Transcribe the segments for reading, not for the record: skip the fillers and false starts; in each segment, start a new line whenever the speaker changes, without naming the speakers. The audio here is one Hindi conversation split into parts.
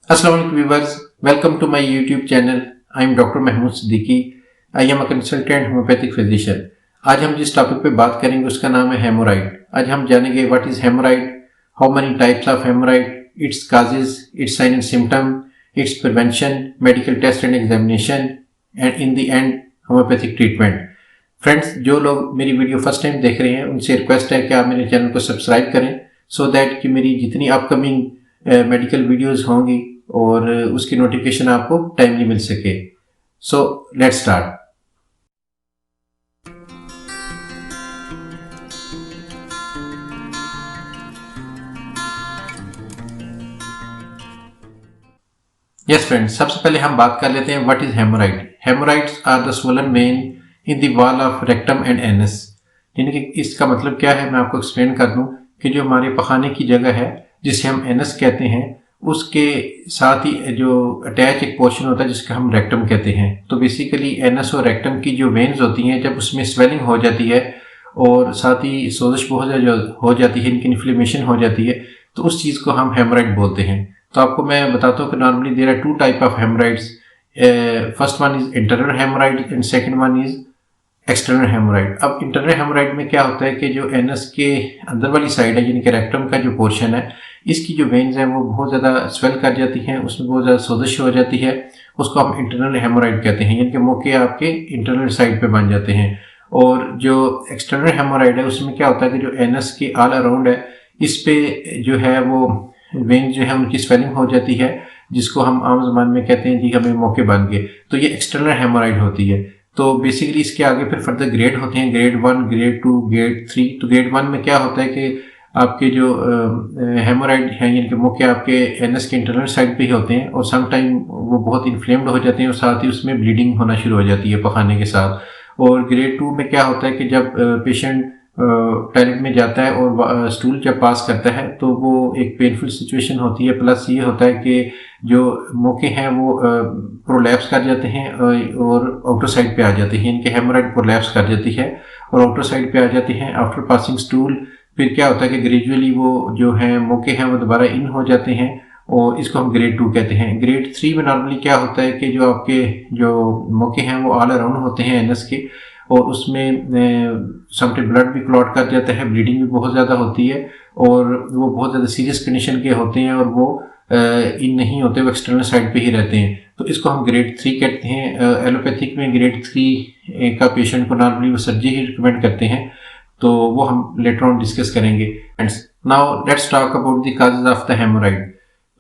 Assalamualaikum viewers, welcome to my YouTube channel. I am Dr. Mahmood Siddiqui. I am a consultant homeopathic physician. आज हम जिस टॉपिक पे बात करेंगे उसका नाम है हेमोराइड। आज हम जानेंगे what is haemorrhoid, how many types of haemorrhoid, its causes, its sign and symptom, its prevention, medical test and examination and in the end homoeopathic treatment. Friends, जो लोग मेरी वीडियो फर्स्ट टाइम देख रहे हैं उनसे रिक्वेस्ट है कि आप मेरे चैनल को सब्सक्राइब करें सो दैट कि मेरी जितनी अपकमिंग मेडिकल वीडियोस होंगी और उसकी नोटिफिकेशन आपको टाइमली मिल सके। So let's start. Yes friends, सबसे पहले हम बात कर लेते हैं what is haemorrhoid. Haemorrhoids are the swollen vein in the wall of rectum and anus. यानी कि इसका मतलब क्या है, मैं आपको एक्सप्लेन कर दूं कि जो हमारे पखाने की जगह है जिसे हम एनस कहते हैं, उसके साथ ही जो अटैच एक पोर्शन होता है जिसका हम रेक्टम कहते हैं। तो बेसिकली एनस और रेक्टम की जो वेन्स होती हैं, जब उसमें स्वेलिंग हो जाती है और साथ ही सोजिश बहुत ज़्यादा हो जाती है, इनकी इन्फ्लेमेशन हो जाती है, तो उस चीज़ को हम हेमोराइड बोलते हैं। तो आपको मैं बताता हूँ कि normally there are two type of haemorrhoids. First one is internal haemorrhoid and second one is external haemorrhoid. अब इंटरनल हेमोराइड में क्या होता है कि जो एनस के अंदर वाली साइड है यानी कि रेक्टम का जो पोर्शन है, इसकी जो वेन्स हैं वो बहुत ज़्यादा स्वेल कर जाती हैं, उसमें बहुत ज़्यादा सोजिश हो जाती है, उसको हम इंटरनल हेमोराइड कहते हैं। यानी कि मौके आपके इंटरनल साइड पे बन जाते हैं। और जो एक्सटर्नल हेमोराइड है उसमें क्या होता है कि जो एनस के ऑल अराउंड है, इस पे जो है वो वेन जो है उनकी स्वेलिंग हो जाती है, जिसको हम आम जबान में कहते हैं जी हमें मौके बन गए, तो ये एक्सटर्नल हेमोराइड होती है। तो बेसिकली इसके आगे फिर फर्दर ग्रेड होते हैं, ग्रेड 1, ग्रेड 2, ग्रेड 3। तो ग्रेड 1 में क्या होता है कि आपके जो हेमोराइड हैं यानी कि मौके आपके एनस के इंटरनल साइड पे ही होते हैं और सम टाइम वो बहुत इन्फ्लेम्ड हो जाते हैं और साथ ही उसमें ब्लीडिंग होना शुरू हो जाती है पखाने के साथ। और ग्रेड 2 में क्या होता है कि जब पेशेंट टॉयलेट में जाता है और स्टूल जब पास करता है तो वो एक पेनफुल सिचुएशन होती है। प्लस ये होता है कि जो मौके हैं वो प्रोलैप्स कर जाते हैं और आउटर साइड पे आ जाते हैं, इनके हेमोराइड प्रोलैप्स कर जाती है और आउटर साइड पे आ जाती हैं आफ्टर पासिंग स्टूल। फिर क्या होता है कि ग्रेजुअली वो जो है मौके हैं वो दोबारा इन हो जाते हैं और इसको हम ग्रेड 2 कहते हैं। ग्रेड 3 में नॉर्मली क्या होता है कि जो आपके जो मौके हैं वो ऑल अराउंड होते हैं एनस के, और उसमें समटाइम ब्लड भी क्लॉट कर जाता है, ब्लीडिंग भी बहुत ज़्यादा होती है और वो बहुत ज़्यादा सीरियस कंडीशन के होते हैं और वो इन नहीं होते, वो एक्सटर्नल साइड पे ही रहते हैं। तो इसको हम ग्रेड 3 कहते हैं। एलोपैथिक में ग्रेड 3 का पेशेंट को नॉर्मली वो सर्जरी ही रिकमेंड करते हैं, तो वो हम लेटर ऑन डिस्कस करेंगे। Now let's talk about the causes of the haemorrhoid.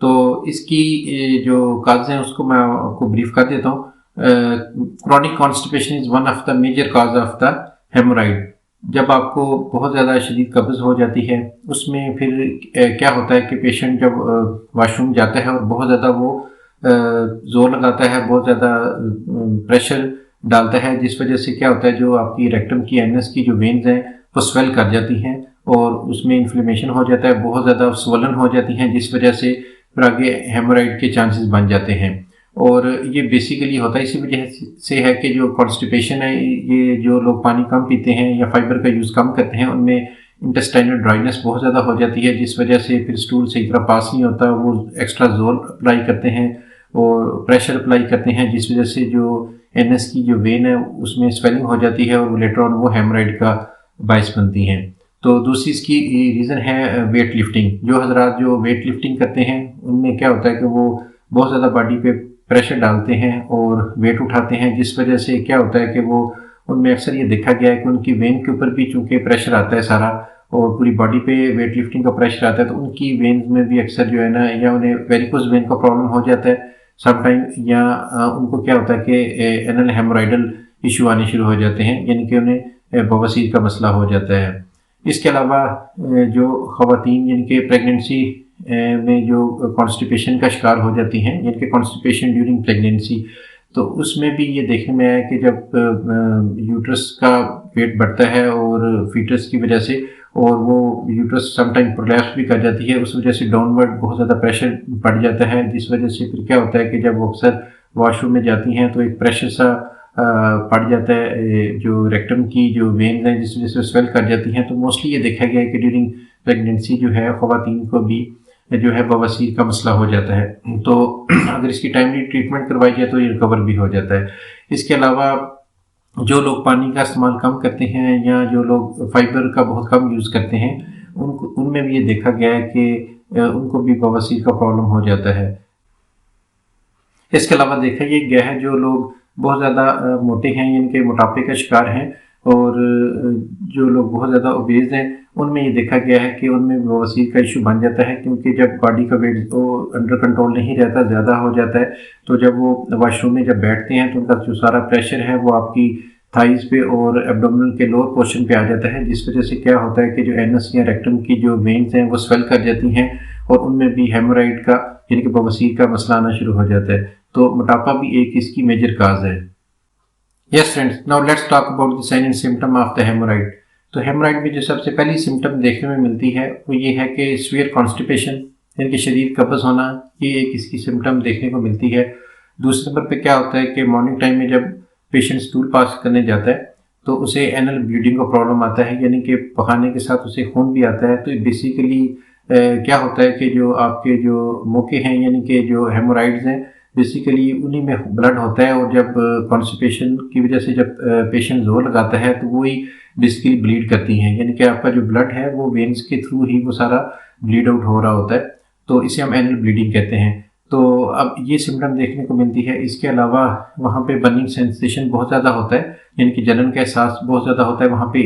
तो इसकी जो काजेज हैं उसको मैं आपको ब्रीफ कर देता हूँ। Chronic constipation is one of the major cause of the haemorrhoid. जब आपको बहुत ज़्यादा शदीद कब्ज़ हो जाती है, उसमें फिर क्या होता है कि पेशेंट जब वॉशरूम जाता है और बहुत ज़्यादा वो जोर लगाता है, बहुत ज़्यादा प्रेशर डालता है, जिस वजह से क्या होता है जो आपकी रेक्टम की एनस की जो वेन्स हैं वो स्वेल कर जाती हैं और उसमें इन्फ्लेमेशन हो जाता है, बहुत ज़्यादा स्वलन हो जाती हैं, जिस वजह से फिर आगे हेमोराइड के चांसेस बन जाते हैं। और ये बेसिकली होता है इसी वजह से है कि जो कॉन्स्टिपेशन है, ये जो लोग पानी कम पीते हैं या फाइबर का यूज़ कम करते हैं, उनमें इंटेस्टाइनल ड्राइनेस बहुत ज़्यादा हो जाती है, जिस वजह से फिर स्टूल सही तरह पास नहीं होता, वो एक्स्ट्रा जोर अप्लाई करते हैं और प्रेशर अप्लाई करते हैं, जिस वजह से जो एनएस की जो वेन है उसमें स्वेलिंग हो जाती है और लेटर ऑन वो हेमोराइड का बायस बनती हैं। तो दूसरी इसकी रीज़न है वेट लिफ्टिंग। जो हजरात जो वेट लिफ्टिंग करते हैं उनमें क्या होता है कि वो बहुत ज़्यादा बॉडी पे प्रेशर डालते हैं और वेट उठाते हैं, जिस वजह से क्या होता है कि वो उनमें अक्सर ये देखा गया है कि उनकी वेन के ऊपर भी चूंकि प्रेशर आता है सारा और पूरी बॉडी पे वेट लिफ्टिंग का प्रेशर आता है, तो उनकी वेन्स में भी अक्सर जो है ना, या उन्हें वेरिकोज वेन का प्रॉब्लम हो जाता है समटाइम, या उनको क्या होता है कि एनल हेमोराइडल इशू आने शुरू हो जाते हैं, यानी कि उन्हें बवासीर का मसला हो जाता है। इसके अलावा जो ख़वातीन यानी कि प्रेगनेंसी में जो कॉन्स्टिपेशन का शिकार हो जाती हैं, यानी कि कॉन्स्टिपेशन ड्यूरिंग प्रेगनेंसी, तो उसमें भी ये देखने में आया कि जब यूट्रस का वेट बढ़ता है और फीटस की वजह से, और वो यूट्रस समटाइम प्रोलैप्स भी कर जाती है, उस वजह से डाउनवर्ड बहुत ज़्यादा प्रेशर बढ़ जाता है, जिस वजह से फिर क्या होता है कि जब वो अक्सर वॉशरूम में जाती हैं तो एक प्रेशर सा पड़ जाता है जो रेक्टम की जो वेन्स हैं, जिस वजह से स्वेल कर जाती हैं। तो मोस्टली ये देखा गया है कि ड्यूरिंग प्रेगनेंसी जो है ख़वातीन को भी जो है बवासीर का मसला हो जाता है। तो अगर इसकी टाइमली ट्रीटमेंट करवाई जाए तो ये रिकवर भी हो जाता है। इसके अलावा जो लोग पानी का इस्तेमाल कम करते हैं या जो लोग फाइबर का बहुत कम यूज़ करते हैं, उनको उनमें भी ये देखा गया है कि उनको भी बवासीर का प्रॉब्लम हो जाता है। इसके अलावा देखा ये गया है जो लोग बहुत ज़्यादा मोटे हैं, इनके मोटापे का शिकार हैं, और जो लोग बहुत ज़्यादा ओबेज हैं, उनमें ये देखा गया है कि उनमें बवासीर का इशू बन जाता है, क्योंकि जब बॉडी का वेट तो अंडर कंट्रोल नहीं रहता, ज़्यादा हो जाता है, तो जब वो वॉशरूम में जब बैठते हैं तो उनका जो सारा प्रेशर है वो आपकी थाइस पे और एब्डोमिनल के लोअर पोर्शन पे आ जाता है, जिस वजह से क्या होता है कि जो एनस या रेक्टम की जो वेन्स हैं वो स्वेल कर जाती हैं और उनमें भी हेमोराइड का यानी कि बवासीर का मसला आना शुरू हो जाता है। तो मोटापा भी एक इसकी मेजर काज है। Yes friends, now let's talk about the sign and symptom of the haemorrhoid. तो हेमोराइड में जो सबसे पहली सिम्टम देखने में मिलती है वो ये है कि सीवियर कॉन्स्टिपेशन यानी कि शदीद कब्ज होना, ये एक इसकी सिम्टम देखने को मिलती है। दूसरे नंबर पे क्या होता है कि मॉर्निंग टाइम में जब पेशेंट स्टूल पास करने जाता है तो उसे एनल ब्लीडिंग का प्रॉब्लम आता है, यानी कि पखाने के साथ उसे खून भी आता है। तो बेसिकली क्या होता है कि जो आपके जो मोके हैं यानी कि जो हेमोराइड्स हैं, बेसिकली उन्हीं में ब्लड होता है, और जब कॉन्स्टिपेशन की वजह से जब पेशेंट जोर लगाता है तो वही बेसिकली ब्लीड करती हैं, यानी कि आपका जो ब्लड है वो वेन्स के थ्रू ही वो सारा ब्लीड आउट हो रहा होता है। तो इसे हम एनल ब्लीडिंग कहते हैं। तो अब ये सिम्टम देखने को मिलती है। इसके अलावा वहाँ पे बर्निंग सेंसेशन बहुत ज़्यादा होता है, यानी कि जलन का एहसास बहुत ज़्यादा होता है, वहाँ पे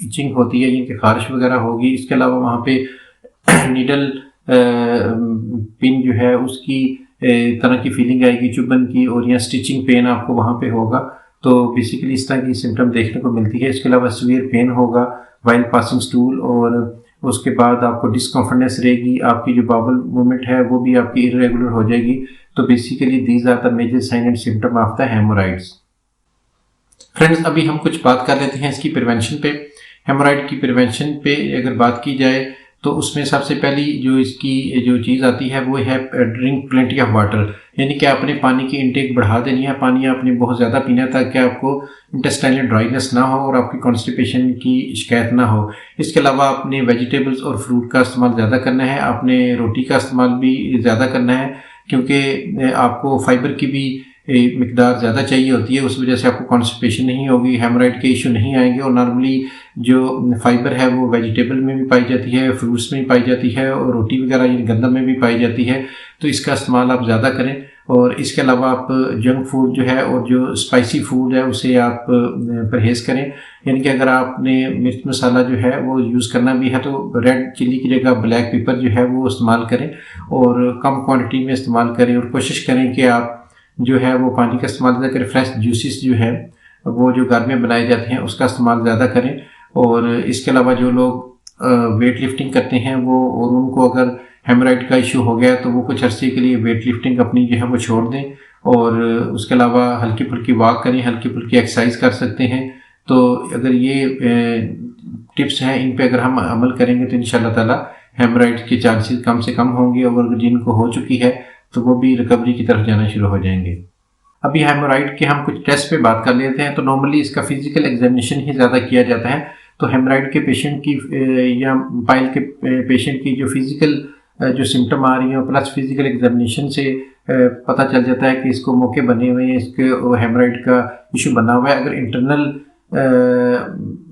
इचिंग होती है यानी कि खारिश वगैरह होगी। इसके अलावा वहाँ पे नीडल पिन जो है उसकी तरह की फीलिंग आएगी, चुभन की, और या स्टिचिंग पेन आपको वहाँ पे होगा। तो बेसिकली इस तरह की सिम्टम देखने को मिलती है। इसके अलावा सीवियर पेन होगा वाइल पासिंग स्टूल, और उसके बाद आपको डिस्कम्फर्टनेस रहेगी, आपकी जो बाउल मूवमेंट है वो भी आपकी इरेगुलर हो जाएगी। तो basically these are the major sign and symptom of the haemorrhoids. Friends, अभी हम कुछ बात कर लेते हैं इसकी प्रिवेंशन पे। हेमोराइड की प्रिवेंशन पे अगर बात की जाए तो उसमें सबसे पहली जो इसकी जो चीज़ आती है वो है ड्रिंक प्लेंटी ऑफ वाटर, यानी कि आपने पानी की इंटेक बढ़ा देनी है, पानी आपने बहुत ज़्यादा पीना है ताकि आपको इंटेस्टाइनल ड्राइनेस ना हो और आपकी कॉन्स्टिपेशन की शिकायत ना हो। इसके अलावा आपने वेजिटेबल्स और फ्रूट का इस्तेमाल ज़्यादा करना है, आपने रोटी का इस्तेमाल भी ज़्यादा करना है, क्योंकि आपको फाइबर की भी मिकदार ज़्यादा चाहिए होती है, उस वजह से आपको कॉन्स्टिपेशन नहीं होगी, हेमोराइड के इशू नहीं आएंगे। और नॉर्मली जो फाइबर है वो वेजिटेबल में भी पाई जाती है, फ्रूट्स में भी पाई जाती है, और रोटी वगैरह यानी गंदम में भी पाई जाती है। तो इसका इस्तेमाल आप ज़्यादा करें। और इसके अलावा आप जंक फूड जो है और जो स्पाइसी फूड है उसे आप परहेज़ करें, यानी कि अगर आपने मिर्च मसाला जो है वो यूज़ करना भी है तो रेड चिली की जगह ब्लैक पेपर जो है वो इस्तेमाल करें, और कम क्वांटिटी में इस्तेमाल करें, और कोशिश करें कि आप जो है वो पानी का इस्तेमाल ज़्यादा करें। फ्रेश जूसेस जो है वो जो घर में बनाए जाते हैं उसका इस्तेमाल ज़्यादा करें। और इसके अलावा जो लोग वेट लिफ्टिंग करते हैं वो, और उनको अगर हेमोराइड का इशू हो गया तो वो कुछ अरसे के लिए वेट लिफ्टिंग अपनी जो है वो छोड़ दें, और उसके अलावा हल्की फुल्की वॉक करें, हल्की फुल्की एक्सरसाइज कर सकते हैं। तो अगर ये टिप्स हैं इन पे अगर हम अमल करेंगे तो इंशाल्लाह ताला हेमोराइड के चांसेस कम से कम होंगे, और जिनको हो चुकी है तो वो भी रिकवरी की तरफ जाना शुरू हो जाएंगे। अभी हेमोराइड के हम कुछ टेस्ट पे बात कर लेते हैं। तो नॉर्मली इसका फिजिकल एग्जामिनेशन ही ज़्यादा किया जाता है। तो हेमोराइड के पेशेंट की या पाइल के पेशेंट की जो फिजिकल जो सिम्टम आ रही है प्लस फिजिकल एग्जामिनेशन से पता चल जाता है कि इसको मोके बने हुए हैं, इसके हेमोराइड का इशू बना हुआ है। अगर इंटरनल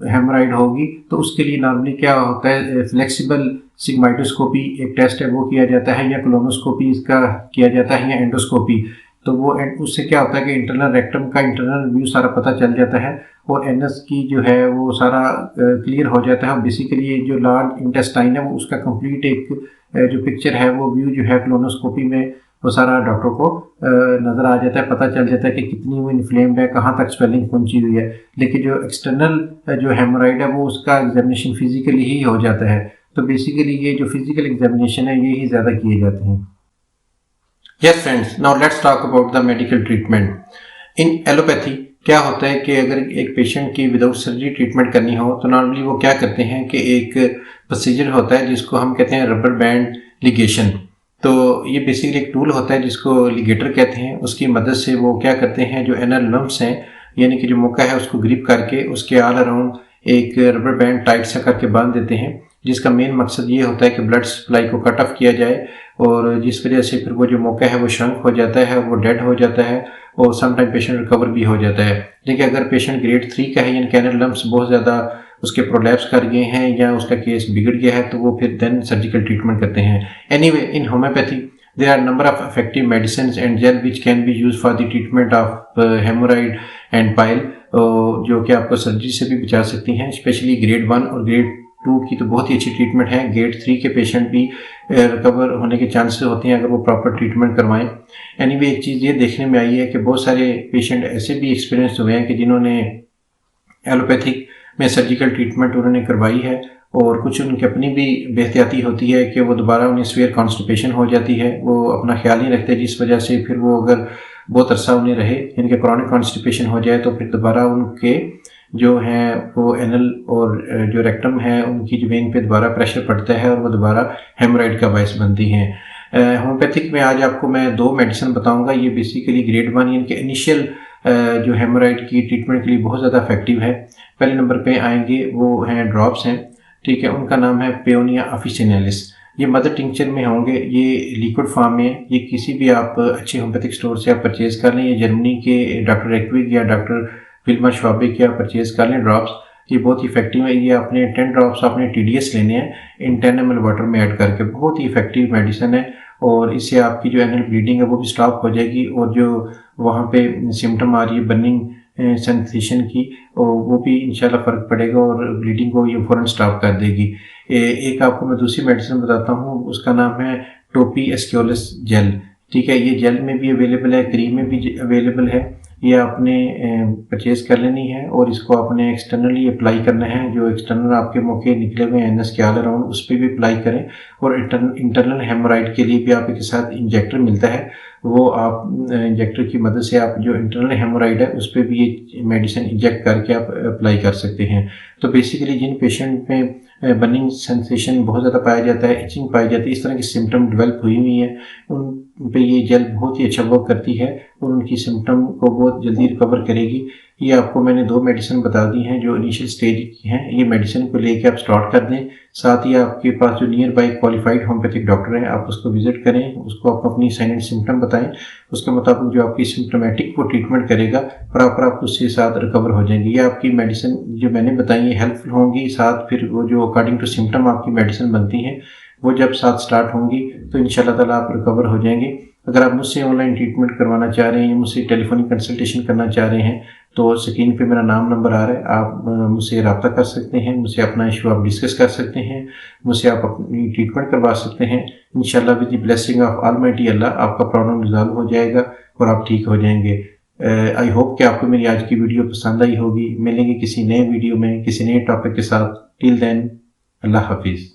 हेमोराइड होगी तो उसके लिए नॉर्मली क्या होता है, फ्लेक्सिबल सिग्माइडोस्कोपी एक टेस्ट है वो किया जाता है, या कोलोनोस्कोपी इसका किया जाता है, या एंडोस्कोपी। तो वो उससे क्या होता है कि इंटरनल रेक्टम का इंटरनल व्यू सारा पता चल जाता है, और एनस की जो है वो सारा क्लियर हो जाता है। और बेसिकली जो लार्ज इंटेस्टाइन है वो उसका कंप्लीट एक जो पिक्चर है वो व्यू जो है कोलोनोस्कोपी में वो सारा डॉक्टर को नज़र आ जाता है, पता चल जाता है कि कितनी वो इन्फ्लेम्ड है, कहाँ तक स्वेलिंग पहुंची हुई है। लेकिन जो एक्सटर्नल जो हेमोराइड है वो उसका एग्जामिनेशन फिजिकली ही हो जाता है। तो बेसिकली ये जो फिजिकल एग्जामिनेशन है ये ही ज़्यादा किए जाते हैं। Yes friends, now let's talk about the medical treatment. In allopathy क्या होता है कि अगर एक पेशेंट की विदाउट सर्जरी ट्रीटमेंट करनी हो तो नॉर्मली वो क्या करते हैं कि एक प्रोसीजर होता है जिसको हम कहते हैं रबर बैंड लिगेशन। तो ये बेसिकली एक टूल होता है जिसको लिगेटर कहते हैं। उसकी मदद से वो क्या करते हैं, जो एनल लम्प्स हैं यानी कि जो मौका है उसको ग्रिप करके उसके ऑल अराउंड एक रबर बैंड टाइट सा करके बांध देते हैं। जिसका मेन मकसद ये होता है कि ब्लड सप्लाई को कट ऑफ किया जाए, और जिस वजह से फिर वो जो मौका है वो श्रंक हो जाता है, वो डेड हो जाता है, और समटाइम पेशेंट रिकवर भी हो जाता है। लेकिन अगर पेशेंट ग्रेड 3 का है, यानी कैनल लम्प्स बहुत ज़्यादा उसके प्रोलैप्स कर गए हैं या उसका केस बिगड़ गया है, तो वो फिर देन सर्जिकल ट्रीटमेंट करते हैं। Anyway, in homeopathy there are number of effective medicines and gel which can be used for the treatment of hemorrhoid and pile, जो कि आपको सर्जरी से भी बचा सकती हैं। स्पेशली ग्रेड 1 और ग्रेड 2 की तो बहुत ही अच्छी ट्रीटमेंट है। ग्रेड 3 के पेशेंट भी रिकवर होने के चांसेस होते हैं अगर वो प्रॉपर ट्रीटमेंट करवाएं। एनीवे, एक चीज़ ये देखने में आई है कि बहुत सारे पेशेंट ऐसे भी एक्सपीरियंस हुए हैं कि जिन्होंने एलोपैथिक में सर्जिकल ट्रीटमेंट उन्होंने करवाई है, और कुछ उनकी अपनी भी बेहतियाती होती है कि वो दोबारा उन्हें सीवियर कॉन्स्टिपेशन हो जाती है, वो अपना ख्याल नहीं रखते, जिस वजह से फिर वो अगर बहुत अरसा उन्हें रहे इनके क्रॉनिक कॉन्स्टिपेशन हो जाए तो फिर दोबारा उनके जो है वो एनल और जो रेक्टम है उनकी जो वेन पे दोबारा प्रेशर पड़ता है और वो दोबारा हेमोराइड का बायस बनती हैं। होम्योपैथिक में आज आपको मैं 2 मेडिसिन बताऊंगा। ये बेसिकली ग्रेड 1 यानी कि इनिशियल जो हेमोराइड की ट्रीटमेंट के लिए बहुत ज़्यादा इफेक्टिव है। पहले नंबर पे आएंगे वो हैं ड्रॉप्स हैं, ठीक है। उनका नाम है पेओनिया ऑफिसिनालिस। ये मदर टिंचर में होंगे, ये लिक्विड फॉर्म में, ये किसी भी आप अच्छे होम्योपैथिक स्टोर से आप परचेज कर लें। ये जर्मनी के डॉक्टर एक्विग या डॉक्टर विल्मा श्वाबे के आप परचेज कर लें ड्रॉप्स। ये बहुत इफेक्टिव है। ये आपने 10 ड्रॉप्स आपने TDS लेने हैं इन 10 ml वाटर में ऐड करके। बहुत ही इफेक्टिव मेडिसिन है, और इससे आपकी जो एनल ब्लीडिंग है वो भी स्टॉप हो जाएगी, और जो वहाँ पे सिम्टम आ रही है बर्निंग सेंसेशन की, और वो भी इंशाल्लाह फ़र्क पड़ेगा और ब्लीडिंग को ये फ़ौरन स्टॉप कर देगी। एक आपको मैं दूसरी मेडिसिन बताता हूँ, उसका नाम है टोपी एस्क्योलस जेल, ठीक है। ये जेल में भी अवेलेबल है, क्रीम में भी अवेलेबल है। ये आपने परचेज़ कर लेनी है और इसको आपने एक्सटर्नली अप्लाई करना है। जो एक्सटर्नल आपके मौके निकले हुए हैं एनएस के ऑल अराउंड, उस पर भी अप्लाई करें। और इंटरनल हेमोराइड के लिए भी आपके साथ इंजेक्टर मिलता है, वो आप इंजेक्टर की मदद से आप जो इंटरनल हेमोराइड है उस पर भी ये मेडिसिन इंजेक्ट करके आप अप्लाई कर सकते हैं। तो बेसिकली जिन पेशेंट में बर्निंग सेंसेशन बहुत ज़्यादा पाया जाता है, इचिंग पाई जाती है, इस तरह की सिम्टम डेवलप हुई हुई है, उन पे ये जेल बहुत ही अच्छा वर्क करती है और उनकी सिम्टम को बहुत जल्दी रिकवर करेगी। ये आपको मैंने 2 मेडिसिन बता दी हैं जो इनिशियल स्टेज की हैं। ये मेडिसिन को लेके आप स्टार्ट कर दें। साथ ही आपके पास जो near by qualified homeopathic doctor हैं, आप उसको विजिट करें, उसको आप अपनी साइन एंड सिम्टम बताएं, उसके मुताबिक जो आपकी सिम्टोमेटिक वो ट्रीटमेंट करेगा, प्रॉपर आप उसके साथ रिकवर हो जाएंगे। ये आपकी मेडिसिन जो मैंने बताई है हेल्पफुल होंगी। साथ फिर वो जो अकॉर्डिंग टू सिम्टम आपकी मेडिसिन बनती हैं वो जब साथ स्टार्ट होंगी तो इंशाल्लाह ताला आप रिकवर हो जाएंगे। अगर आप मुझसे ऑनलाइन ट्रीटमेंट करवाना चाह रहे हैं या मुझसे टेलीफोनिक कंसल्टेशन करना चाह रहे हैं तो स्क्रीन पे मेरा नाम नंबर आ रहा है, आप मुझसे रब्ता कर सकते हैं, मुझसे अपना इशू आप डिस्कस कर सकते हैं, मुझसे आप अपनी ट्रीटमेंट करवा सकते हैं। इंशाल्लाह with the blessing of almighty Allah आपका प्रॉब्लम रिजॉल्व हो जाएगा और आप ठीक हो जाएंगे। आई होप कि आपको मेरी आज की वीडियो पसंद आई होगी। मिलेंगे किसी नए वीडियो में किसी नए टॉपिक के साथ। टिल देन, अल्लाह हाफिज़।